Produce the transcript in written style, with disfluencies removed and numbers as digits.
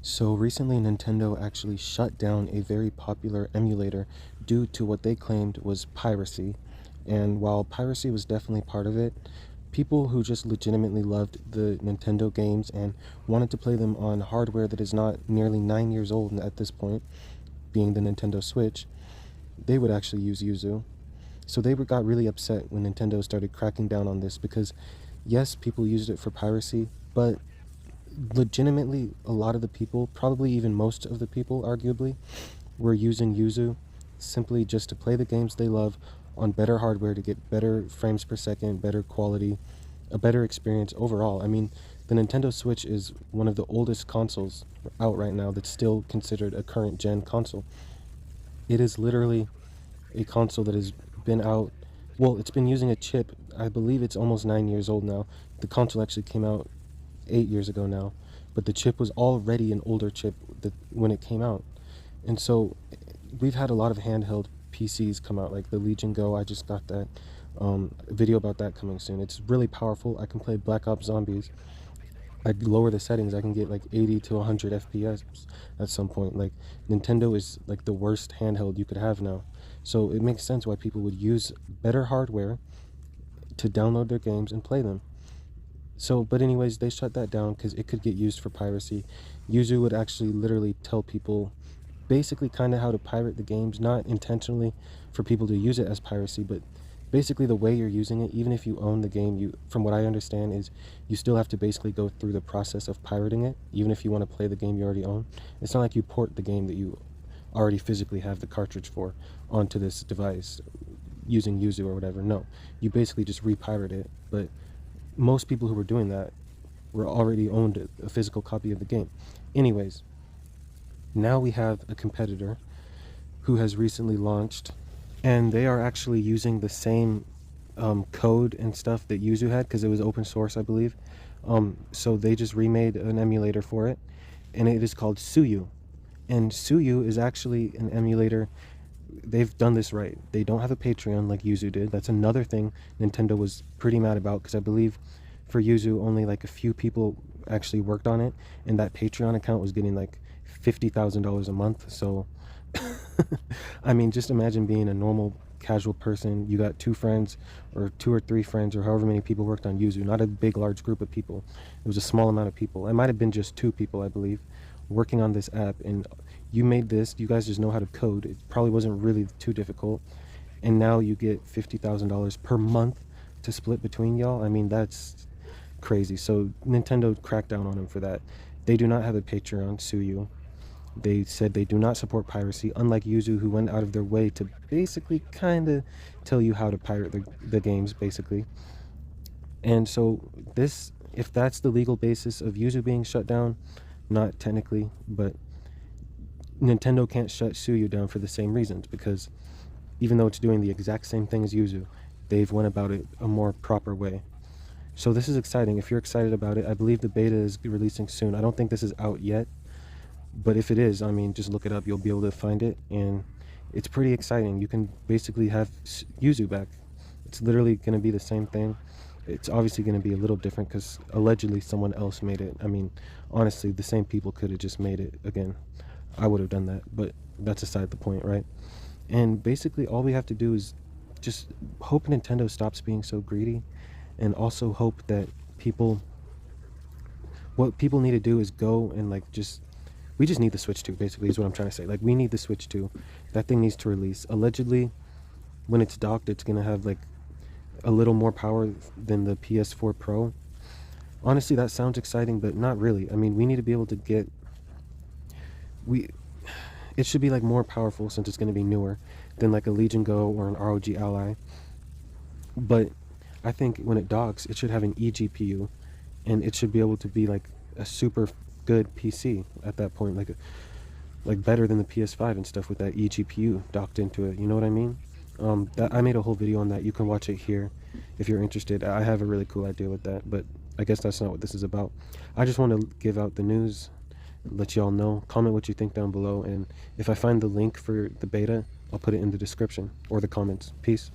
So recently, Nintendo actually shut down a very popular emulator due to what they claimed was piracy. And while piracy was definitely part of it, people who just legitimately loved the Nintendo games and wanted to play them on hardware that is not nearly 9 years old at this point, being the Nintendo Switch, they would actually use Yuzu. So they got really upset when Nintendo started cracking down on this because, yes, people used it for piracy, but legitimately a lot of the people, probably even most of the people arguably, were using Yuzu simply just to play the games they love on better hardware to get better frames per second, better quality, a better experience overall. I mean, the Nintendo Switch is one of the oldest consoles out right now that's still considered a current gen console. It is literally a console that has been out, well, it's been using a chip. I believe it's almost 9 years old now. The console actually came out 8 years ago now, but the chip was already an older chip when it came out. And so we've had a lot of handheld PCs come out, like the Legion Go. I just got that video about that coming soon. It's really powerful. I can play Black Ops Zombies. I lower the settings, I can get like 80 to 100 FPS at some point. Like, Nintendo is like the worst handheld you could have now. So it makes sense why people would use better hardware to download their games and play them. So, but anyways, they shut that down because it could get used for piracy. Yuzu would actually literally tell people basically kind of how to pirate the games, not intentionally for people to use it as piracy, but basically the way you're using it, even if you own the game, you, from what I understand, is you still have to basically go through the process of pirating it, even if you want to play the game you already own. It's not like you port the game that you already physically have the cartridge for onto this device using Yuzu or whatever. No, you basically just repirate it, but most people who were doing that were already owned a physical copy of the game. Anyways, now we have a competitor who has recently launched, and they are actually using the same code and stuff that Yuzu had because it was open source, I believe. So they just remade an emulator for it, and it is called Suyu. And Suyu is actually an emulator. They've done this right. They don't have a Patreon like Yuzu did. That's another thing Nintendo was pretty mad about, because I believe for Yuzu only like a few people actually worked on it, and that Patreon account was getting like $50,000 a month. So I mean, just imagine being a normal casual person. You got two friends or two or three friends or however many people worked on Yuzu. Not a big large group of people. It was a small amount of people. It might have been just two people, I believe, working on this app, and you made this. You guys just know how to code. It probably wasn't really too difficult, and now you get $50,000 per month to split between y'all. I mean, that's crazy. So Nintendo cracked down on them for that. They do not have a Patreon. Suyu. They said they do not support piracy, unlike Yuzu, who went out of their way to basically kind of tell you how to pirate the games, basically. And so this, if that's the legal basis of Yuzu being shut down, not technically, but Nintendo can't shut Suyu down for the same reasons, because even though it's doing the exact same thing as Yuzu, they've went about it a more proper way. So this is exciting. If you're excited about it, I believe the beta is releasing soon. I don't think this is out yet, but if it is, I mean, just look it up. You'll be able to find it, and it's pretty exciting. You can basically have Yuzu back. It's literally going to be the same thing. It's obviously going to be a little different because allegedly someone else made it. I mean, honestly, the same people could have just made it again. I would have done that, but that's aside the point, right? And basically all we have to do is just hope Nintendo stops being so greedy, and also hope that what people need to do is go and like we just need the Switch 2, basically, is what I'm trying to say. Like, we need the Switch 2. That thing needs to release. Allegedly, when it's docked, it's going to have, like, a little more power than the PS4 Pro. Honestly, that sounds exciting, but not really. I mean, we need to be able to get... It should be, like, more powerful, since it's going to be newer, than, like, a Legion Go or an ROG Ally. But I think when it docks, it should have an eGPU, and it should be able to be, like, a super good PC at that point, like better than the PS5 and stuff with that eGPU docked into it. You know what I mean? I made a whole video on that. You can watch it here if you're interested. I have a really cool idea with that, but I guess that's not what this is about. I just want to give out the news, let y'all know. Comment what you think down below, and if I find the link for the beta, I'll put it in the description or the comments. Peace.